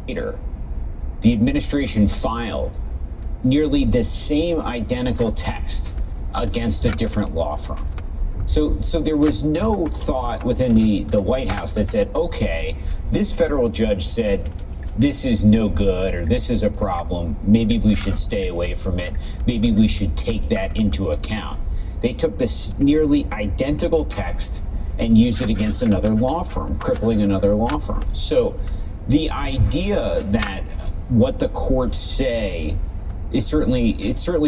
later, the administration filed nearly the same identical text against a different law firm. So there was no thought within the White House that said, okay, this federal judge said this is no good or this is a problem. Maybe we should stay away from it. Maybe we should take that into account. They took this nearly identical text and used it against another law firm, crippling another law firm. So the idea that what the courts say is certainly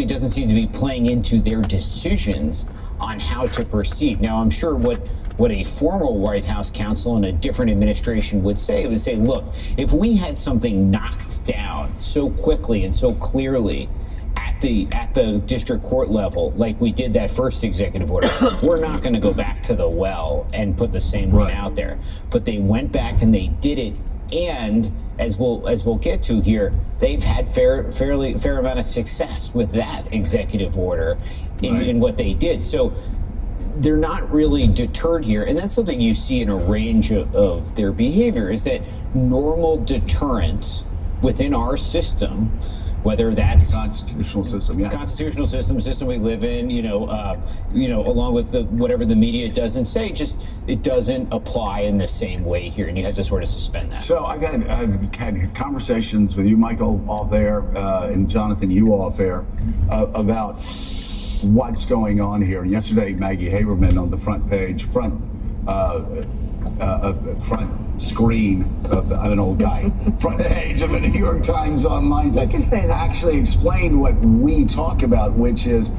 doesn't seem to be playing into their decisions on how to proceed. Now, I'm sure what a former White House counsel in a different administration would say, look, if we had something knocked down so quickly and so clearly at the district court level, like we did that first executive order, we're not going to go back to the well and put the same one out there. But they went back and they did it. And as we'll get to here, they've had fair amount of success with that executive order in what they did. So they're not really deterred here. And that's something you see in a range of their behavior, is that normal deterrence within our system, whether that's constitutional system we live in, along with whatever the media doesn't say, just it doesn't apply in the same way here, and you have to sort of suspend that. So I've had conversations with you, Michael, off air, and Jonathan, you off air, about what's going on here. And yesterday, Maggie Haberman on the front screen of an old guy, front page of a New York Times online, I can say that, actually explained what we talk about, which is,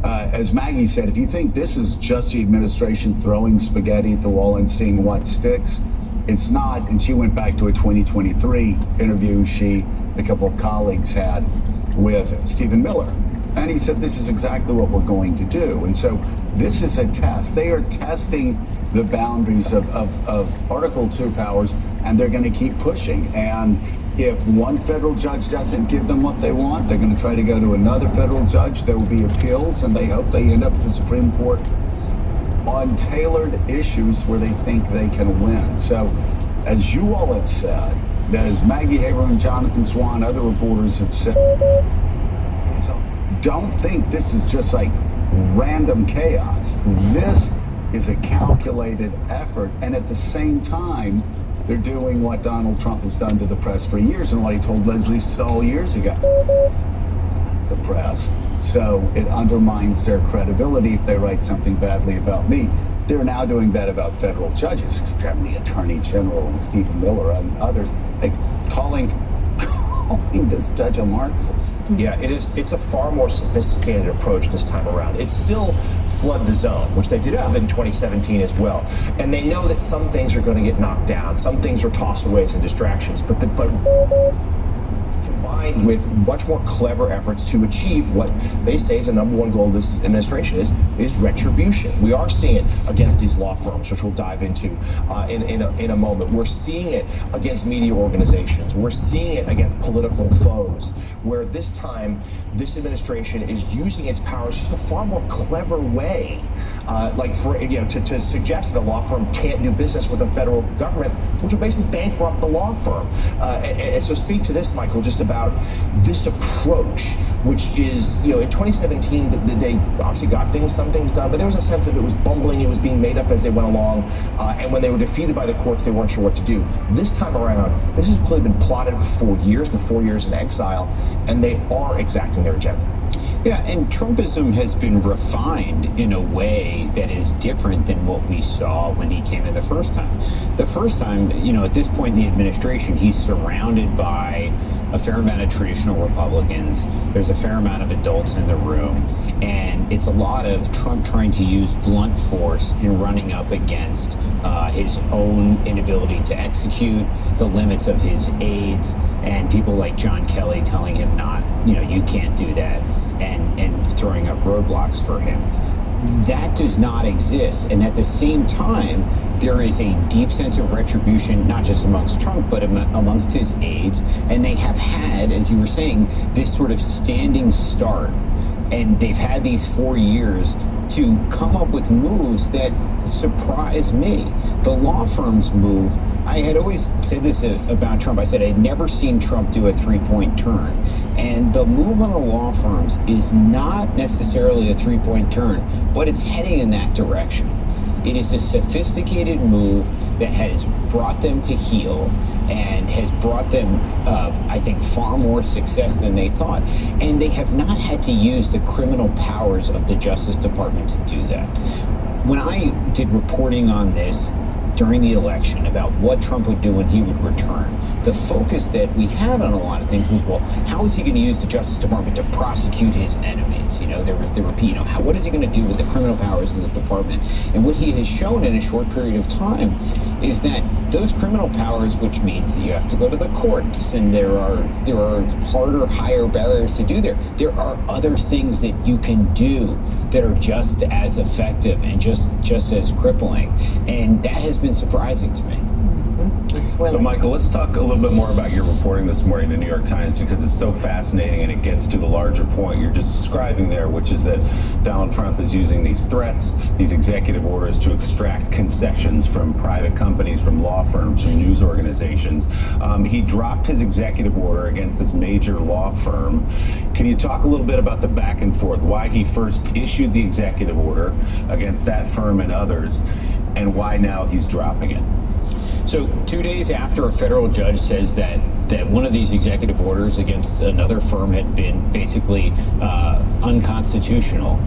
as Maggie said, if you think this is just the administration throwing spaghetti at the wall and seeing what sticks, it's not. And she went back to a 2023 interview she and a couple of colleagues had with Stephen Miller. And he said, this is exactly what we're going to do. And so this is a test. They are testing the boundaries of Article 2 powers, and they're going to keep pushing. And if one federal judge doesn't give them what they want, they're going to try to go to another federal judge. There will be appeals, and they hope they end up at the Supreme Court on tailored issues where they think they can win. So, as you all have said, as Maggie Haberman, Jonathan Swan, other reporters have said, don't think this is just like random chaos. This is a calculated effort, and at the same time, they're doing what Donald Trump has done to the press for years and what he told Leslie Stahl years ago. The press. So it undermines their credibility if they write something badly about me. They're now doing that about federal judges, the Attorney General and Stephen Miller and others, like calling this judge a Marxist. Yeah, it is. It's a far more sophisticated approach this time around. It's still flood the zone, which they did in 2017 as well. And they know that some things are going to get knocked down, some things are tossaways and distractions, but it's combined with much more clever efforts to achieve what they say is the number one goal of this administration is retribution. We are seeing it against these law firms, which we'll dive into in a moment. We're seeing it against media organizations. We're seeing it against political foes, where this time this administration is using its powers just in a far more clever way, to suggest that a law firm can't do business with the federal government, which will basically bankrupt the law firm. And so speak to this, Michael, just about this approach, which is, in 2017, they obviously got some things done, but there was a sense of it was bumbling, it was being made up as they went along, and when they were defeated by the courts, they weren't sure what to do. This time around, this has clearly been plotted for years, the 4 years in exile, and they are exacting their agenda. Yeah, and Trumpism has been refined in a way that is different than what we saw when he came in the first time. The first time, at this point in the administration, he's surrounded by a fair amount of traditional Republicans. There's a fair amount of adults in the room, and it's a lot of Trump trying to use blunt force in running up against his own inability to execute, the limits of his aides, and people like John Kelly telling him you can't do that, and throwing up roadblocks for him. That does not exist. And at the same time, there is a deep sense of retribution, not just amongst Trump, but amongst his aides. And they have had, as you were saying, this sort of standing start. And they've had these 4 years to come up with moves that surprise me. The law firm's move, I had always said this about Trump. I said I'd never seen Trump do a three-point turn. And the move on the law firms is not necessarily a three-point turn, but it's heading in that direction. It is a sophisticated move that has brought them to heel and has brought them, I think, far more success than they thought. And they have not had to use the criminal powers of the Justice Department to do that. When I did reporting on this during the election about what Trump would do when he would return, the focus that we had on a lot of things was, well, how is he going to use the Justice Department to prosecute his enemies? What is he going to do with the criminal powers of the department? And what he has shown in a short period of time is that those criminal powers, which means that you have to go to the courts, and there are harder, higher barriers to do there are other things that you can do that are just as effective and just as crippling. And that has been surprising to me. So, Michael, let's talk a little bit more about your reporting this morning in the New York Times, because it's so fascinating and it gets to the larger point you're just describing there, which is that Donald Trump is using these threats, these executive orders to extract concessions from private companies, from law firms, from news organizations. He dropped his executive order against this major law firm. Can you talk a little bit about the back and forth, why he first issued the executive order against that firm and others, and why now he's dropping it? So 2 days after a federal judge says that one of these executive orders against another firm had been basically unconstitutional,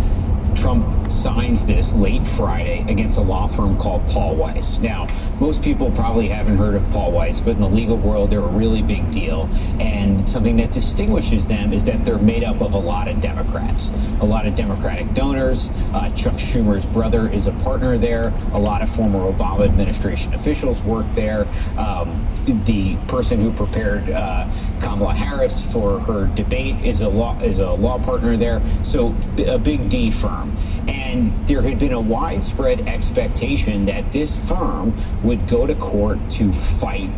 Trump signs this late Friday against a law firm called Paul Weiss. Now, most people probably haven't heard of Paul Weiss, but in the legal world, they're a really big deal. And something that distinguishes them is that they're made up of a lot of Democrats, a lot of Democratic donors. Chuck Schumer's brother is a partner there. A lot of former Obama administration officials work there. The person who prepared Kamala Harris for her debate is a law partner there. So a big D firm. And there had been a widespread expectation that this firm would go to court to fight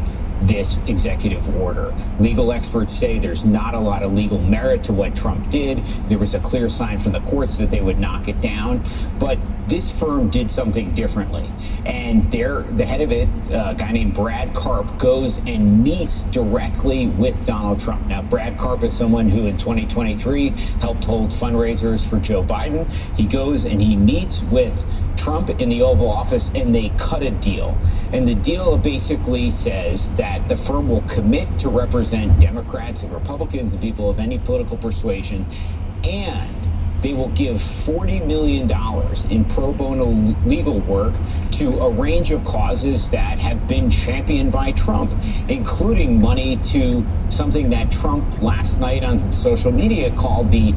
this executive order. Legal experts say there's not a lot of legal merit to what Trump did. There was a clear sign from the courts that they would knock it down. But this firm did something differently. And the head of it, a guy named Brad Karp, goes and meets directly with Donald Trump. Now, Brad Karp is someone who in 2023 helped hold fundraisers for Joe Biden. He goes and he meets with Trump in the Oval Office, and they cut a deal. And the deal basically says that the firm will commit to represent Democrats and Republicans and people of any political persuasion, and they will give $40 million in pro bono legal work to a range of causes that have been championed by Trump, including money to something that Trump last night on social media called the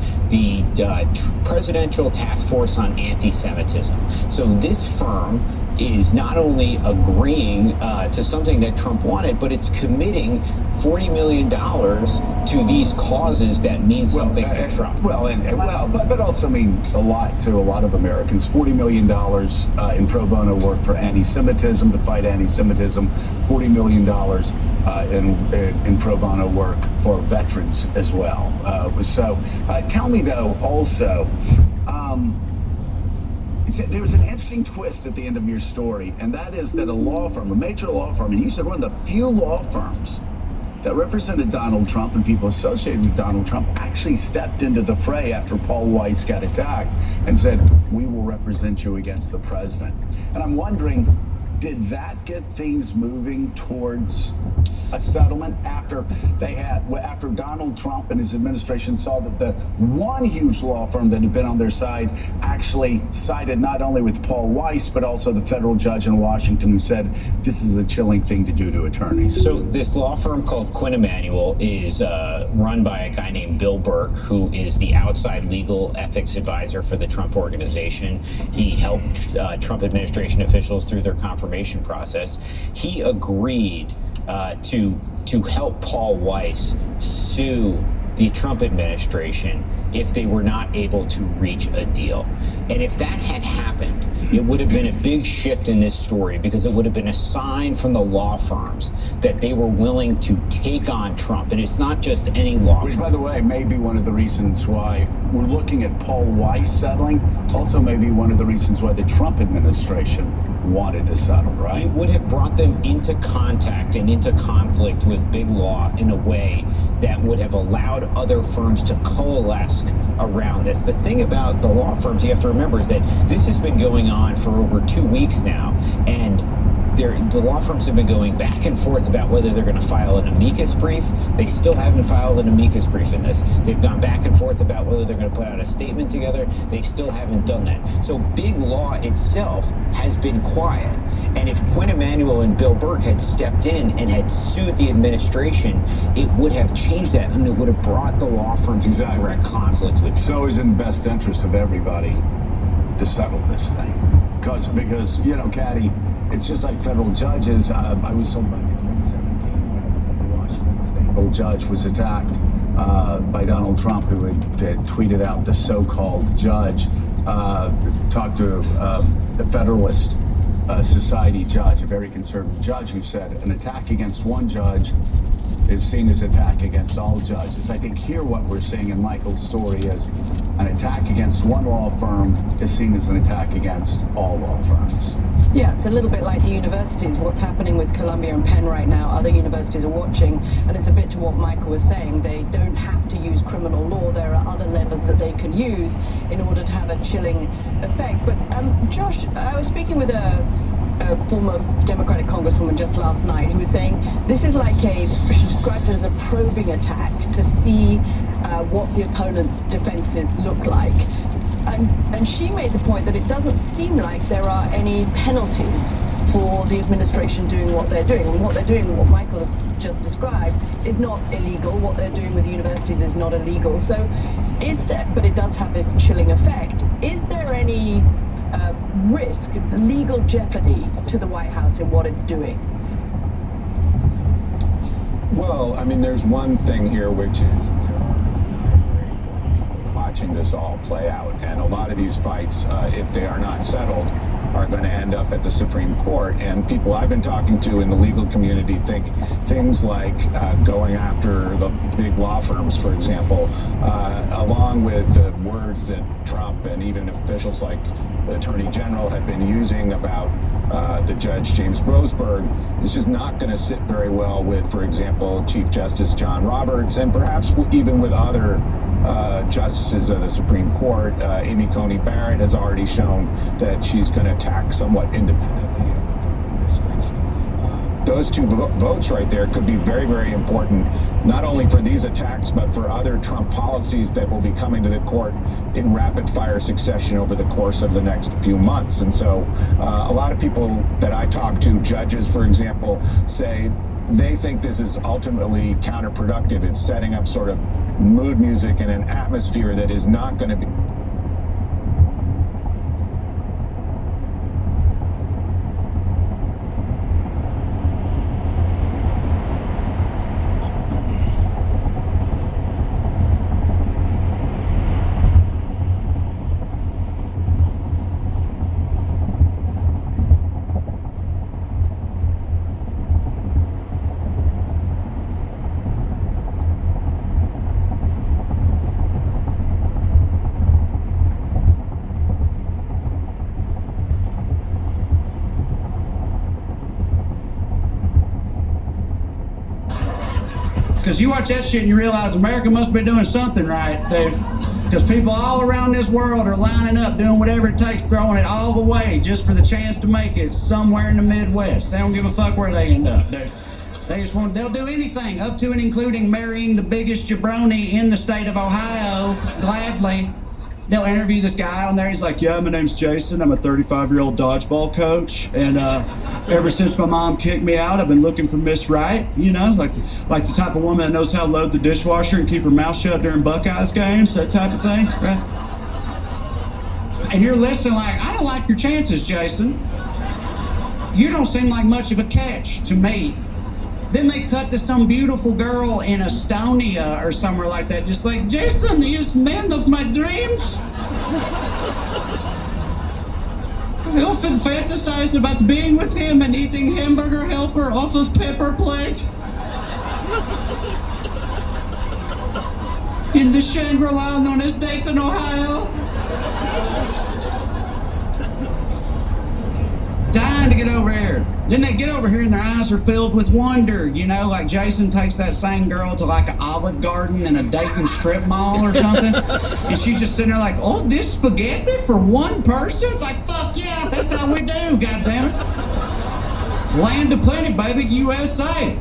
Presidential Task Force on Anti-Semitism. So this firm is not only agreeing to something that Trump wanted, but it's committing $40 million to these causes that mean something to Trump. But also mean a lot to a lot of Americans. $40 million in pro bono work for anti-Semitism, to fight anti-Semitism. $40 million in pro bono work for veterans as well. Tell me, though, also, there was an interesting twist at the end of your story, and that is that a law firm, a major law firm, and you said one of the few law firms that represented Donald Trump and people associated with Donald Trump, actually stepped into the fray after Paul Weiss got attacked and said, "We will represent you against the president." And I'm wondering, did that get things moving towards a settlement after Donald Trump and his administration saw that the one huge law firm that had been on their side actually sided not only with Paul Weiss, but also the federal judge in Washington who said this is a chilling thing to do to attorneys? So this law firm called Quinn Emanuel is run by a guy named Bill Burke, who is the outside legal ethics advisor for the Trump organization. He helped Trump administration officials through their confirmation process. He agreed to help Paul Weiss sue the Trump administration if they were not able to reach a deal. And if that had happened, it would have been a big shift in this story, because it would have been a sign from the law firms that they were willing to take on Trump. And it's not just any law Which, firm. by the way, may be one of the reasons why we're looking at Paul Weiss settling. Also may be one of the reasons why the Trump administration wanted to settle, right? It would have brought them into contact and into conflict with big law in a way that would have allowed other firms to coalesce around this. The thing about the law firms you have to remember is that this has been going on for over 2 weeks now, and the law firms have been going back and forth about whether they're going to file an amicus brief. They still haven't filed an amicus brief in this. They've gone back and forth about whether they're going to put out a statement together. They still haven't done that. So big law itself has been quiet. And if Quinn Emanuel and Bill Burke had stepped in and had sued the administration, it would have changed that, and it would have brought the law firms into direct conflict with. So it's in the best interest of everybody to settle this thing. Because you know, Caddy, it's just like federal judges. I was told back in 2017 when the Washington State federal judge was attacked by Donald Trump, who had tweeted out the so-called judge, talked to the Federalist Society judge, a very conservative judge, who said an attack against one judge is seen as attack against all judges. I think here what we're seeing in Michael's story is an attack against one law firm is seen as an attack against all law firms. Yeah, it's a little bit like the universities. What's happening with Columbia and Penn right now, other universities are watching, and it's a bit to what Michael was saying. They don't have to use criminal law. There are other levers that they can use in order to have a chilling effect. But Josh, I was speaking with a former Democratic Congresswoman just last night who was saying this is like she described it as a probing attack to see what the opponent's defenses look like. And she made the point that it doesn't seem like there are any penalties for the administration doing what they're doing. And what they're doing, what Michael has just described, is not illegal. What they're doing with the universities is not illegal. So is there, but it does have this chilling effect. Is there any risk, legal jeopardy to the White House in what it's doing? Well, I mean, there's one thing here, which is there are watching this all play out, and a lot of these fights, if they are not settled, are going to end up at the Supreme Court. And people I've been talking to in the legal community think things like going after the big law firms, for example, along with the words that Trump and even officials like the Attorney General have been using about the Judge James Browsberg, is just not going to sit very well with, for example, Chief Justice John Roberts, and perhaps even with other justices of the Supreme Court. Amy Coney Barrett has already shown that she's going to attack somewhat independently of the Trump administration. Those two votes right there could be very, very important, not only for these attacks, but for other Trump policies that will be coming to the court in rapid fire succession over the course of the next few months. And so a lot of people that I talk to, judges, for example, say they think this is ultimately counterproductive. It's setting up sort of mood music and an atmosphere that is not going to be. Because you watch that shit and you realize America must be doing something right, dude. Because people all around this world are lining up, doing whatever it takes, throwing it all the way just for the chance to make it somewhere in the Midwest. They don't give a fuck where they end up, dude. They just want, they'll do anything, up to and including marrying the biggest jabroni in the state of Ohio, gladly. They'll interview this guy on there. He's like, yeah, my name's Jason. I'm a 35-year-old dodgeball coach. And ever since my mom kicked me out, I've been looking for Miss Right, you know, like the type of woman that knows how to load the dishwasher and keep her mouth shut during Buckeyes games, that type of thing, right? And you're listening like, I don't like your chances, Jason. You don't seem like much of a catch to me. Then they cut to some beautiful girl in Estonia or somewhere like that, just like, Jason is man of my dreams. I often fantasize about being with him and eating hamburger helper off of paper plate. In the Shangri-La known as Dayton, Ohio. Dying to get over here. Then they get over here and their eyes are filled with wonder, you know, like Jason takes that same girl to like an Olive Garden in a Dayton strip mall or something, and she's just sitting there like, oh, this spaghetti for one person? It's like, fuck yeah, that's how we do, goddammit. Land of plenty, baby, USA.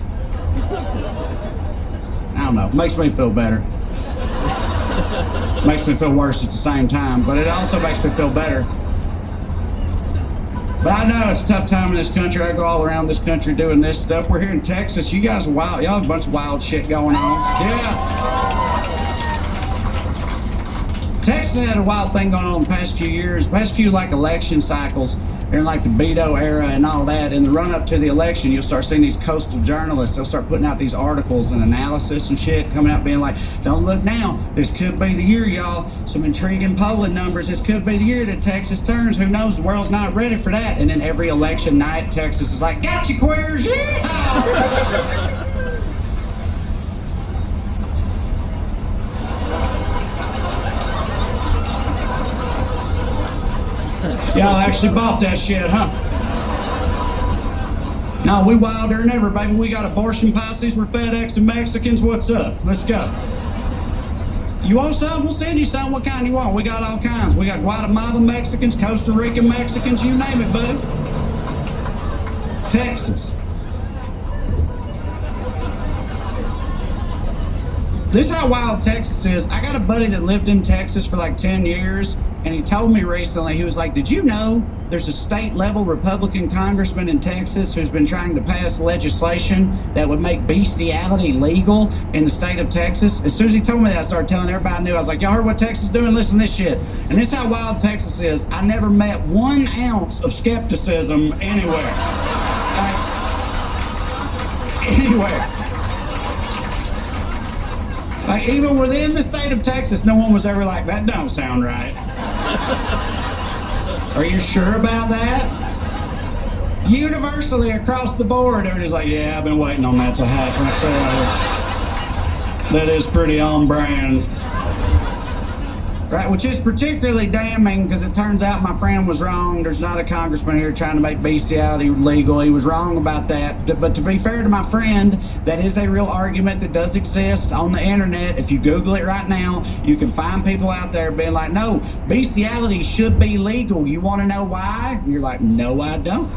I don't know, makes me feel better. Makes me feel worse at the same time, but it also makes me feel better. But I know it's a tough time in this country. I go all around this country doing this stuff. We're here in Texas. You guys are wild. Y'all have a bunch of wild shit going on. Yeah. Texas had a wild thing going on the past few years, past few like election cycles. During like the Beto era and all that, in the run up to the election, you'll start seeing these coastal journalists. They'll start putting out these articles and analysis and shit, coming out being like, don't look now, this could be the year, y'all. Some intriguing polling numbers. This could be the year that Texas turns. Who knows? The world's not ready for that. And then every election night, Texas is like, gotcha, queers, yeah. Y'all actually bought that shit, huh? No, we wilder than ever, baby. We got abortion posses, we're FedEx and Mexicans. What's up? Let's go. You want some? We'll send you some. What kind you want? We got all kinds. We got Guatemala Mexicans, Costa Rican Mexicans, you name it, buddy. Texas. This is how wild Texas is. I got a buddy that lived in Texas for like 10 years, and he told me recently, he was like, did you know there's a state-level Republican congressman in Texas who's been trying to pass legislation that would make bestiality legal in the state of Texas? As soon as he told me that, I started telling everybody I knew. I was like, y'all heard what Texas is doing? Listen to this shit. And this is how wild Texas is. I never met 1 ounce of skepticism anywhere. Like, anywhere. Like, even within the state of Texas, no one was ever like, that don't sound right. Are you sure about that? Universally across the board, everybody's like, yeah, I've been waiting on that to happen. So that is pretty on brand. Right, which is particularly damning because it turns out my friend was wrong. There's not a congressman here trying to make bestiality legal. He was wrong about that. But to be fair to my friend, that is a real argument that does exist on the internet. If you Google it right now, you can find people out there being like, no, bestiality should be legal. You want to know why? And you're like, no, I don't.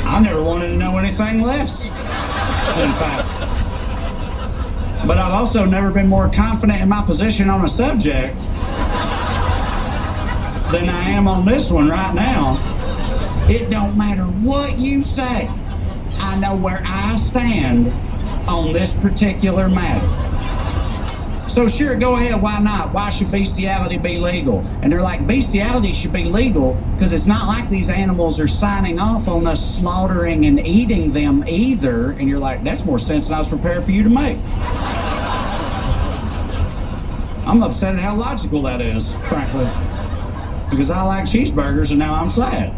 I never wanted to know anything less, in fact. But I've also never been more confident in my position on a subject than I am on this one right now. It don't matter what you say. I know where I stand on this particular matter. So sure, go ahead, why not? Why should bestiality be legal? And they're like, bestiality should be legal because it's not like these animals are signing off on us slaughtering and eating them either. And you're like, that's more sense than I was prepared for you to make. I'm upset at how logical that is, frankly. Because I like cheeseburgers and now I'm sad.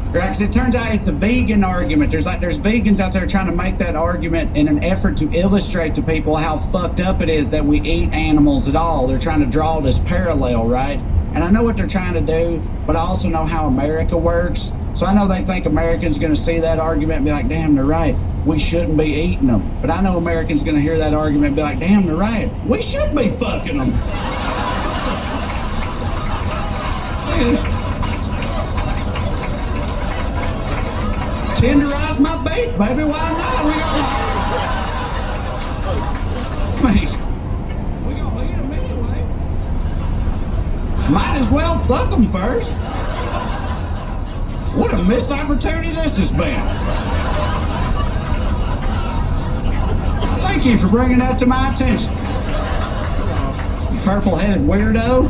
Right, because it turns out it's a vegan argument. There's vegans out there trying to make that argument in an effort to illustrate to people how fucked up it is that we eat animals at all. They're trying to draw this parallel, right? And I know what they're trying to do, but I also know how America works. So I know they think Americans are going to see that argument and be like, damn, they're right. We shouldn't be eating them. But I know Americans are going to hear that argument and be like, damn, they're right. We should be fucking them. Tenderize my beef, baby. Why not? We gonna eat them anyway. Might as well fuck them first. What a missed opportunity this has been. Thank you for bringing that to my attention. Purple-headed weirdo.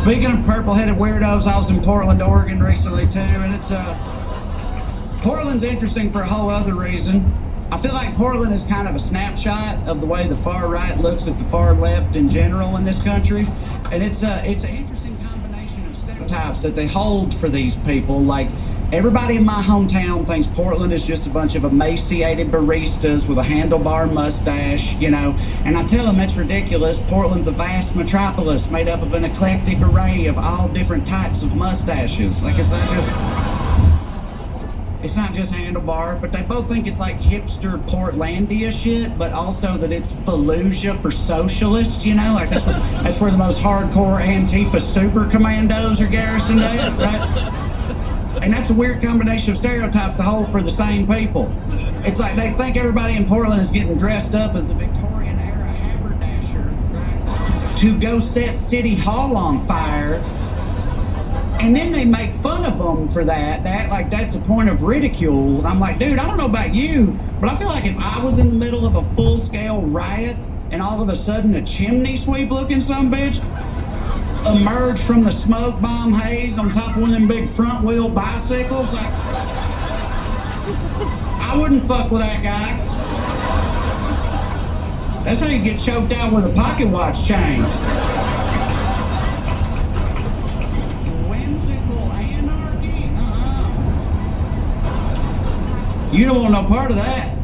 Speaking of purple-headed weirdos, I was in Portland, Oregon recently too, and it's Portland's interesting for a whole other reason. I feel like Portland is kind of a snapshot of the way the far right looks at the far left in general in this country, and it's an interesting combination of stereotypes that they hold for these people. Like, everybody in my hometown thinks Portland is just a bunch of emaciated baristas with a handlebar mustache, you know, and I tell them it's ridiculous. Portland's a vast metropolis made up of an eclectic array of all different types of mustaches. Like, it's not just handlebar, but they both think it's like hipster Portlandia shit, but also that it's Fallujah for socialists, you know? Like, that's where the most hardcore Antifa super commandos are garrisoned at, right? And that's a weird combination of stereotypes to hold for the same people. It's like they think everybody in Portland is getting dressed up as a Victorian era haberdasher, right, to go set City Hall on fire. And then they make fun of them for that. Like that's a point of ridicule. And I'm like, dude, I don't know about you, but I feel like if I was in the middle of a full-scale riot and all of a sudden a chimney sweep-looking sumbitch emerged from the smoke bomb haze on top of one of them big front-wheel bicycles, like, I wouldn't fuck with that guy. That's how you get choked out with a pocket watch chain. You don't want no part of that.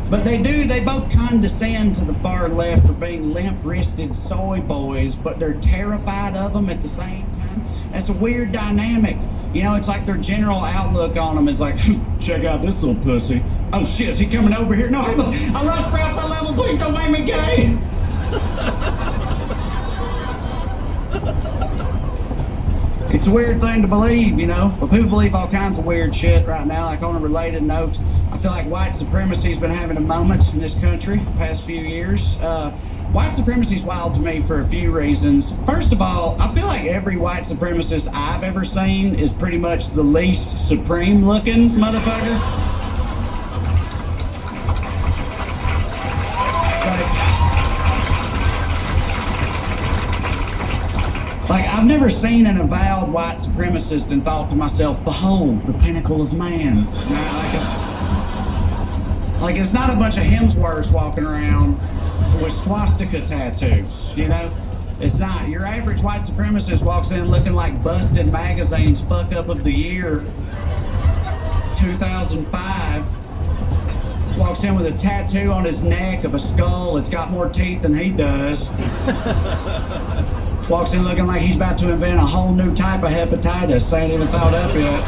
But they both condescend to the far left for being limp-wristed soy boys, but they're terrified of them at the same time. That's a weird dynamic. You know, it's like their general outlook on them is like, check out this little pussy. Oh shit, is he coming over here? No, I love Sprouts, I love him, please don't make me gay. It's a weird thing to believe, you know, but people believe all kinds of weird shit right now. Like, on a related note, I feel like white supremacy's been having a moment in this country the past few years. White supremacy's wild to me for a few reasons. First of all, I feel like every white supremacist I've ever seen is pretty much the least supreme looking motherfucker. Like, I've never seen an avowed white supremacist and thought to myself, behold, the pinnacle of man. Like it's not a bunch of Hemsworths walking around with swastika tattoos, you know? It's not. Your average white supremacist walks in looking like Busted Magazine's fuck up of the year 2005. Walks in with a tattoo on his neck of a skull that's got more teeth than he does. Walks in looking like he's about to invent a whole new type of hepatitis they ain't even thought up yet.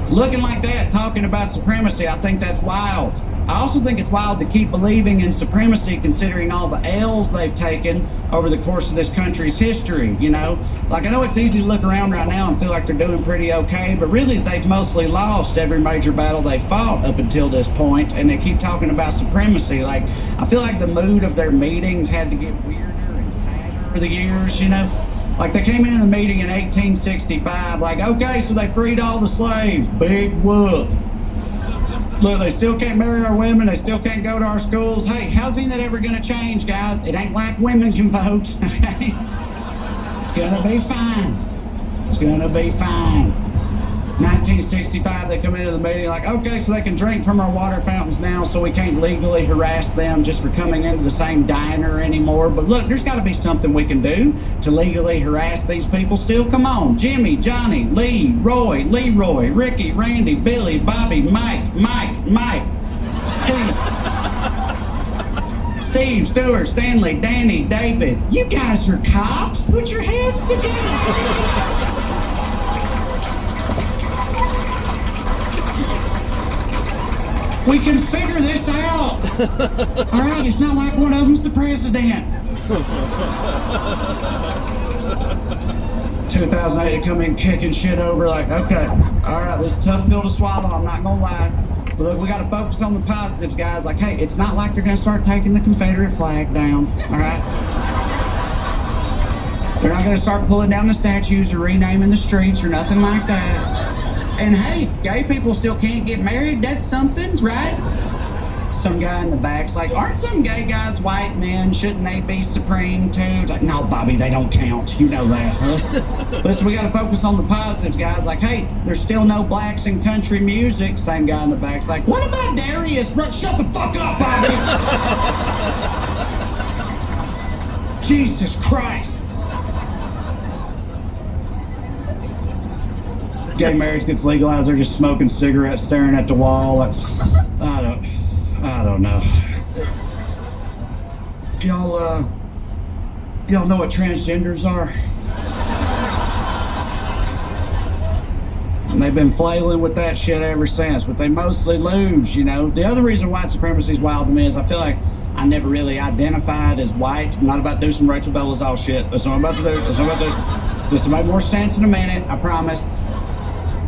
Looking like that, talking about supremacy, I think that's wild. I also think it's wild to keep believing in supremacy considering all the L's they've taken over the course of this country's history, you know? Like, I know it's easy to look around right now and feel like they're doing pretty okay, but really they've mostly lost every major battle they fought up until this point, and they keep talking about supremacy. Like, I feel like the mood of their meetings had to get weirder and sadder over the years, you know? Like, they came into the meeting in 1865, like, okay, so they freed all the slaves. Big whoop. Look, they still can't marry our women. They still can't go to our schools. Hey, how's any of that ever going to change, guys? It ain't like women can vote, okay? It's going to be fine. It's going to be fine. 1965, they come into the meeting like, okay, so they can drink from our water fountains now, so we can't legally harass them just for coming into the same diner anymore. But look, there's got to be something we can do to legally harass these people still. Come on. Jimmy, Johnny, Lee, Roy, Leroy, Ricky, Randy, Billy, Bobby, Mike, Steve, Stuart, Stanley, Danny, David. You guys are cops. Put your heads together. We can figure this out. All right, it's not like one of them's the president. 2008, they come in kicking shit over like, okay, all right, this is a tough pill to swallow, I'm not gonna lie. But look, we gotta focus on the positives, guys. Like, hey, it's not like they're gonna start taking the Confederate flag down, all right? They're not gonna start pulling down the statues or renaming the streets or nothing like that. And hey, gay people still can't get married, that's something, right? some guy in the back's like, aren't some gay guys white men? Shouldn't they be supreme too? It's like, no, Bobby, they don't count. You know that. Listen, we got to focus on the positives, guys. Like, hey, there's still no blacks in country music. Same guy in the back's like, what about Darius? Shut the fuck up, Bobby. Jesus Christ. Gay marriage gets legalized, they're just smoking cigarettes, staring at the wall. Like, I don't know. Y'all know what transgenders are? And they've been flailing with that shit ever since, but they mostly lose, you know. The other reason white supremacy is wild to me is I feel like I never really identified as white. I'm not about to do some Rachel Dolezal shit. That's what I'm about to do. This will make more sense in a minute, I promise.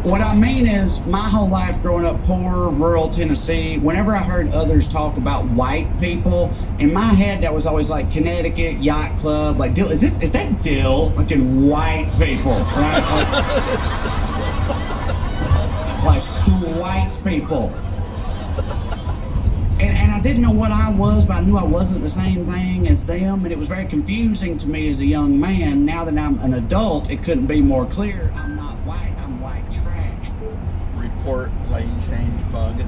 What I mean is, my whole life growing up poor, rural Tennessee, whenever I heard others talk about white people, in my head that was always like Connecticut, Yacht Club, like Dill. Is that Dill? Like in white people, right? Like white people. And I didn't know what I was, but I knew I wasn't the same thing as them, and it was very confusing to me as a young man. Now that I'm an adult, it couldn't be more clear. I'm not white, I'm white trash. Report lane change bug.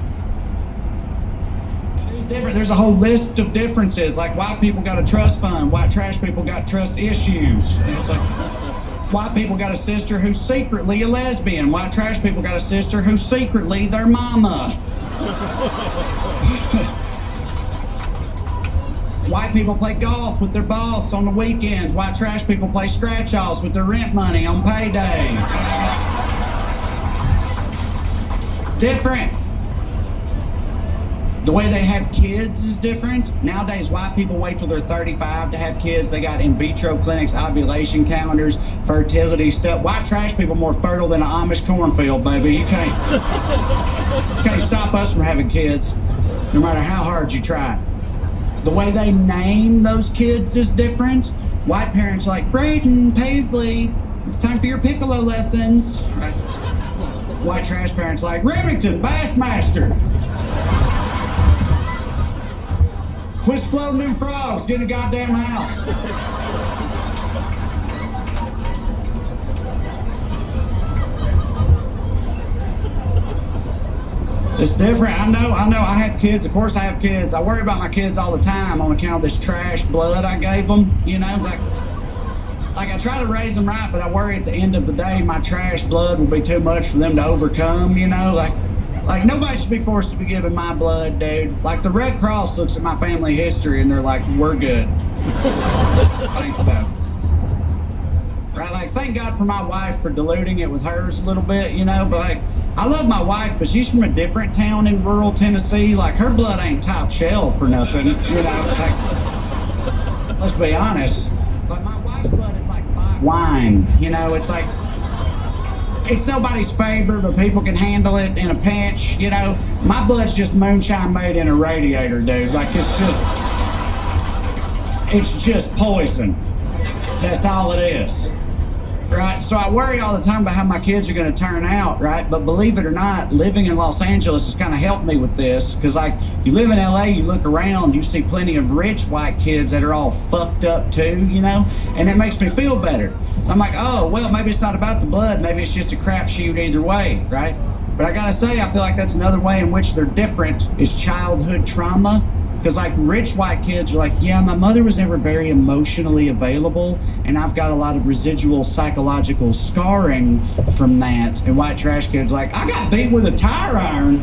It is different. There's a whole list of differences. Like, white people got a trust fund, white trash people got trust issues. And it's like, white people got a sister who's secretly a lesbian. White trash people got a sister who's secretly their mama. White people play golf with their boss on the weekends. White trash people play scratch-offs with their rent money on payday. It's different. The way they have kids is different. Nowadays, white people wait till they're 35 to have kids. They got in vitro clinics, ovulation calendars, fertility stuff. White trash people more fertile than an Amish cornfield, baby. You can't stop us from having kids, no matter how hard you try. The way they name those kids is different. White parents are like, Braden, Paisley, it's time for your piccolo lessons. Right? White trash parents like, Remington, Bassmaster. Quit floating them frogs, get in the goddamn house. It's different. I know. I have kids. Of course I have kids. I worry about my kids all the time on account of this trash blood I gave them. You know, like I try to raise them right, but I worry at the end of the day my trash blood will be too much for them to overcome, you know? Like nobody should be forced to be giving my blood, dude. Like the Red Cross looks at my family history and they're like, we're good. Thanks, though. Right, like, thank God for my wife for diluting it with hers a little bit, you know, but like, I love my wife, but she's from a different town in rural Tennessee. Like, her blood ain't top shelf for nothing, you know. Like, let's be honest. Like, my wife's blood is like wine, you know. It's like, it's nobody's favorite, but people can handle it in a pinch, you know. My blood's just moonshine made in a radiator, dude. Like, it's just poison. That's all it is. Right, so I worry all the time about how my kids are going to turn out, right? But believe it or not, living in Los Angeles has kind of helped me with this, because like, you live in LA, you look around, you see plenty of rich white kids that are all fucked up too, you know, and it makes me feel better. I'm like, oh, well, maybe it's not about the blood, maybe it's just a crapshoot either way, right? But I gotta say, I feel like that's another way in which they're different is childhood trauma. Because like rich white kids are like, yeah, my mother was never very emotionally available, and I've got a lot of residual psychological scarring from that. And white trash kids are like, I got beat with a tire iron.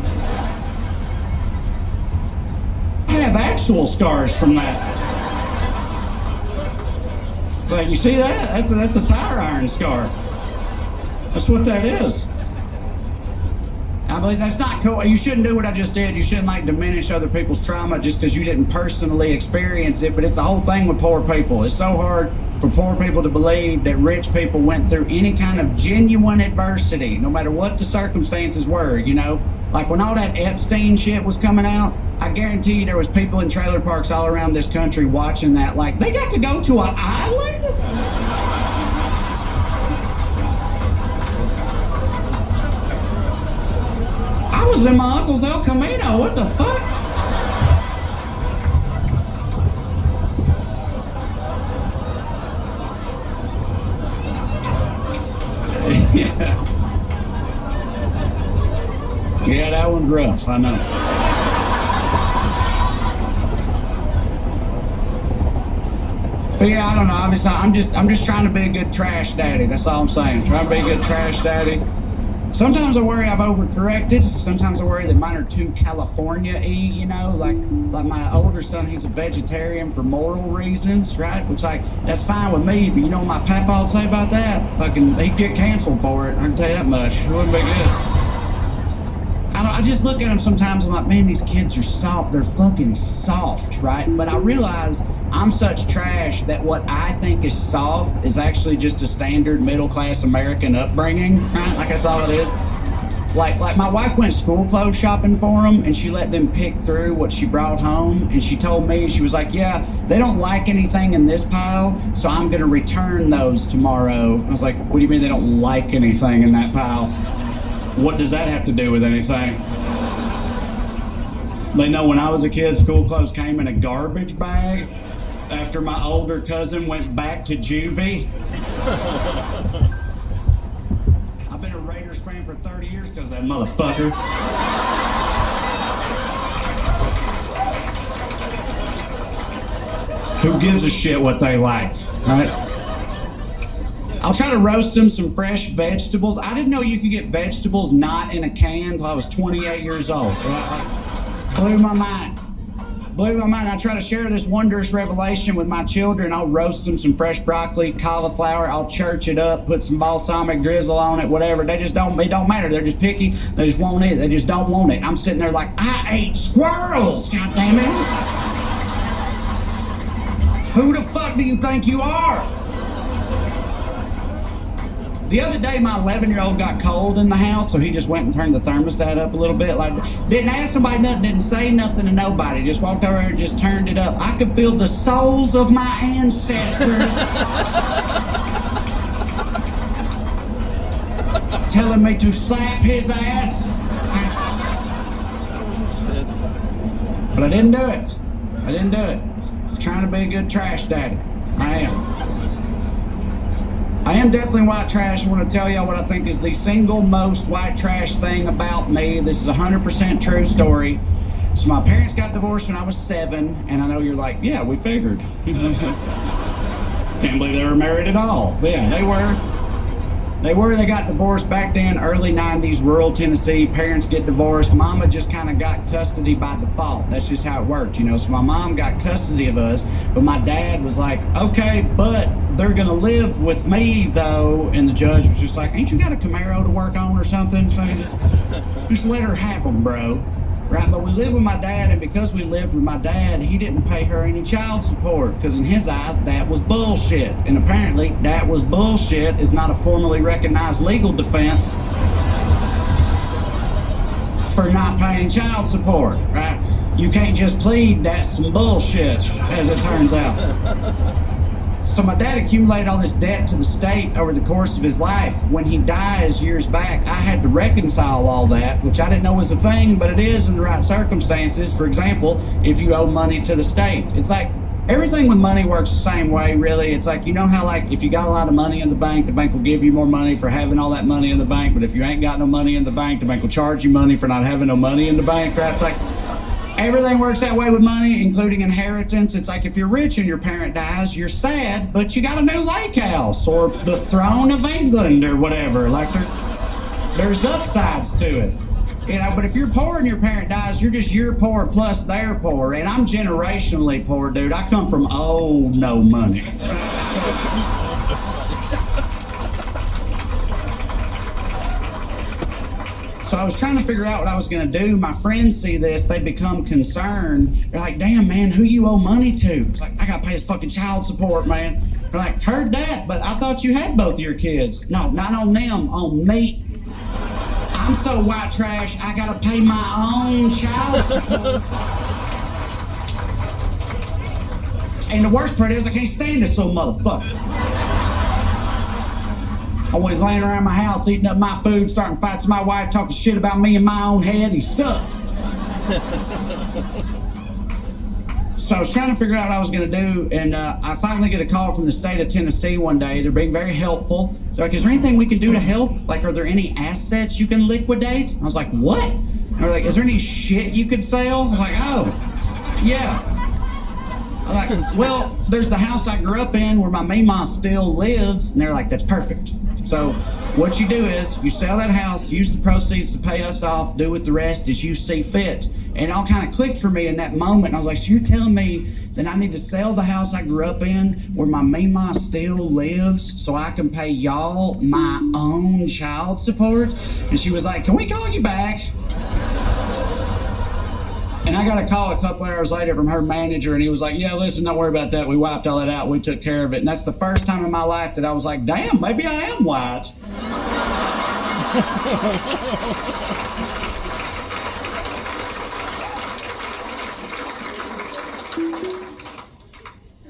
I have actual scars from that. Like, you see that? That's a tire iron scar. That's what that is. I believe that's not cool. You shouldn't do what I just did. You shouldn't like diminish other people's trauma just because you didn't personally experience it. But it's a whole thing with poor people. It's so hard for poor people to believe that rich people went through any kind of genuine adversity, no matter what the circumstances were, you know? Like when all that Epstein shit was coming out, I guarantee you there was people in trailer parks all around this country watching that like, they got to go to an island? I was in my uncle's El Camino. What the fuck? road's rough, I know. But yeah, I don't know. Obviously, I'm just trying to be a good trash daddy. That's all I'm saying. Trying to be a good trash daddy. Sometimes I worry I've overcorrected. Sometimes I worry that mine are too California-y, you know, like my older son, he's a vegetarian for moral reasons, right? Which, like, that's fine with me, but you know what my papa would say about that? Fucking, he'd get canceled for it. I can tell you that much. It wouldn't be good. I just look at them sometimes, I'm like, man, these kids are soft. They're fucking soft, right? But I realize I'm such trash that what I think is soft is actually just a standard middle-class American upbringing, right? Like, that's all it is. Like my wife went school clothes shopping for them, and she let them pick through what she brought home, and she told me, she was like, yeah, they don't like anything in this pile, so I'm gonna return those tomorrow. I was like, what do you mean they don't like anything in that pile? What does that have to do with anything? They know when I was a kid, school clothes came in a garbage bag after my older cousin went back to juvie. I've been a Raiders fan for 30 years because of that motherfucker. Who gives a shit what they like, right? I'll try to roast them some fresh vegetables. I didn't know you could get vegetables not in a can until I was 28 years old. Blew my mind. Blew my mind. I try to share this wondrous revelation with my children. I'll roast them some fresh broccoli, cauliflower. I'll church it up, put some balsamic drizzle on it, whatever. They just don't, it don't matter. They're just picky. They just want it. They just don't want it. I'm sitting there like, I ate squirrels, goddammit. Who the fuck do you think you are? The other day, my 11-year-old got cold in the house, so he just went and turned the thermostat up a little bit. Like, didn't ask somebody nothing, didn't say nothing to nobody. Just walked over there and just turned it up. I could feel the souls of my ancestors telling me to slap his ass. But I didn't do it. I didn't do it. I'm trying to be a good trash daddy. I am. I am definitely white trash. I want to tell y'all what I think is the single most white trash thing about me. This is a 100% true story. So my parents got divorced when I was 7, and I know you're like, yeah, we figured. Can't believe they were married at all. But yeah, they were. They got divorced back then, early 90s, rural Tennessee. Parents get divorced. Mama just kind of got custody by default. That's just how it worked, you know. So my mom got custody of us, but my dad was like, okay, but they're gonna live with me though. And the judge was just like, ain't you got a Camaro to work on or something? So just let her have them, bro. Right, but we lived with my dad, and because we lived with my dad, he didn't pay her any child support, because in his eyes, that was bullshit. And apparently, that was bullshit is not a formally recognized legal defense for not paying child support, right? You can't just plead that's some bullshit, as it turns out. So my dad accumulated all this debt to the state over the course of his life. When he dies years back, I had to reconcile all that, which I didn't know was a thing, but it is in the right circumstances. For example, if you owe money to the state. It's like, everything with money works the same way, really. It's like, you know how, like, if you got a lot of money in the bank will give you more money for having all that money in the bank, but if you ain't got no money in the bank will charge you money for not having no money in the bank, right? It's like, everything works that way with money, including inheritance. It's like if you're rich and your parent dies, you're sad, but you got a new lake house or the throne of England or whatever. Like there's upsides to it, you know. But if you're poor and your parent dies, you're poor plus they're poor. And I'm generationally poor, dude. I come from no money. So I was trying to figure out what I was going to do. My friends see this. They become concerned. They're like, damn, man, who you owe money to? It's like, I got to pay his fucking child support, man. They're like, heard that, but I thought you had both your kids. No, not on them, on me. I'm so white trash, I got to pay my own child support. And the worst part is I can't stand this little motherfucker. Always laying around my house, eating up my food, starting fights with my wife, talking shit about me in my own head. He sucks. So I was trying to figure out what I was going to do, and I finally get a call from the state of Tennessee one day. They're being very helpful. They're like, is there anything we can do to help? Like, are there any assets you can liquidate? I was like, what? They're like, is there any shit you could sell? I was like, oh, yeah. I'm like, well, there's the house I grew up in where my Meemaw still lives. And they're like, that's perfect. So what you do is you sell that house, use the proceeds to pay us off, do with the rest as you see fit. And it all kind of clicked for me in that moment. I was like, so you're telling me that I need to sell the house I grew up in where my Meemaw still lives so I can pay y'all my own child support? And she was like, can we call you back? And I got a call a couple hours later from her manager, and he was like, yeah, listen, don't worry about that. We wiped all that out. We took care of it. And that's the first time in my life that I was like, damn, maybe I am white.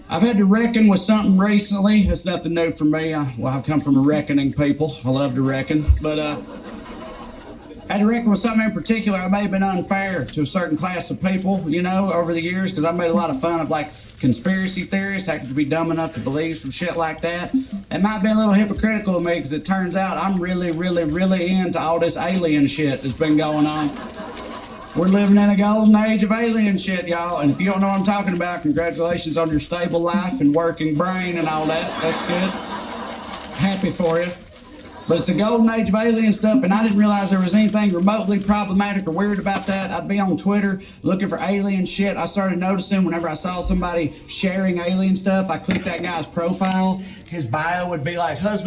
I've had to reckon with something recently. It's nothing new for me. I've come from a reckoning people. I love to reckon. But I had to reckon with something in particular. I may have been unfair to a certain class of people, you know, over the years, because I've made a lot of fun of, like, conspiracy theorists having to be dumb enough to believe some shit like that. It might be a little hypocritical of me, because it turns out I'm really, really, really into all this alien shit that's been going on. We're living in a golden age of alien shit, y'all. And if you don't know what I'm talking about, congratulations on your stable life and working brain and all that. That's good. Happy for you. But it's a golden age of alien stuff, and I didn't realize there was anything remotely problematic or weird about that. I'd be on Twitter looking for alien shit. I started noticing whenever I saw somebody sharing alien stuff, I clicked that guy's profile. His bio would be like, husband